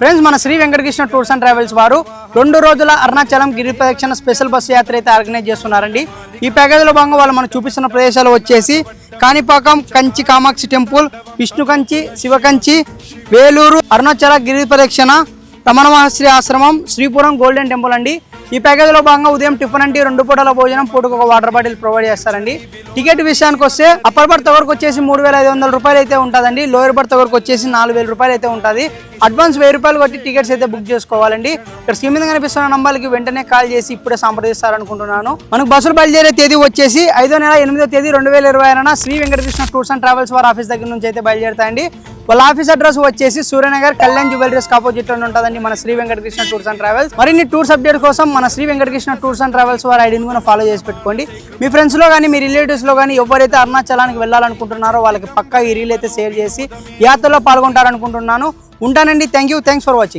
Friends మన Shri Venkatakrishna tours and travels వారు 2 రోజుల అరుణాచలం గిరి ప్రదక్షిణ స్పెషల్ బస్సు యాత్ర అయితే ఆర్గనైజ్ చేస్తున్నారండి. ఈ ప్యాకేజీలో భాగంగా వాళ్ళు మనం చూపిస్తున్న ప్రదేశాలు వచ్చేసి కాణిపాకం, కంచి కామాక్షి టెంపుల్, విష్ణు కంచి, శివ కంచి, వేలూరు, అరుణాచల గిరి ప్రదక్షిణ, రమణ మహర్షి ఆశ్రమం, శ్రీపురం గోల్డెన్ టెంపుల్ అండి. ఈ ప్యాకేజీలో భాగంగా ఉదయం టిఫిన్ అంటే 2 పూటల భోజనం, పూటకు ఒక వాటర్ బాటిల్ ప్రొవైడ్ చేస్తారండి. టికెట్ విషయానికి వస్తే అప్పర్ బర్త్ వరకు వచ్చేసి 3,500 రూపాయలు అయితే ఉంటుందండి. లోయర్ బర్త్ వరకు వచ్చేసి 4,000 రూపాయలు అయితే ఉంటుంది. అడ్వాన్స్ 1,000 రూపాయలు కొట్టి టికెట్స్ అయితే బుక్ చేసుకోవాలండి. ఇక్కడ స్క్రీన్ మీద కనిపిస్తున్న నంబర్కి వెంటనే కాల్ చేసి ఇప్పుడే సంప్రదిస్తారనుకుంటున్నాను. మనకు బస్సులు బయలుదేరే తేదీ వచ్చేసి 5వ నెల 8వ తేదీ 2020 Shri Venkatakrishna tours and travels వారి ఆఫీస్ దగ్గర నుంచి అయితే బయలుదేరుతాయండి. వాళ్ళ ఆఫీస్ అడ్రస్ వచ్చేసి సూర్యనగర్ కళ్యాణ్ జ్యువెలరీస్ ఆపోజిట్ లో ఉంటుందండి మన Shri Venkatakrishna tours and travels. మరిన్ని టూర్స్ అప్డేట్ కోసం మన Shri Venkatakrishna tours and travels వారి ఐడిని కూడా ఫాలో చేసి పెట్టుకోండి. మీ ఫ్రెండ్స్ లో కానీ మీ రిలేటివ్స్ లో కానీ ఎవరైతే అరుణాచలానికి వెళ్ళాలనుకుంటున్నారో వాళ్ళకి పక్కా ఈ రీల్ అయితే షేర్ చేసి యాత్రలో పాల్గొంటారనుకుంటున్నాను. ఉంటానండి. Thanks for watching.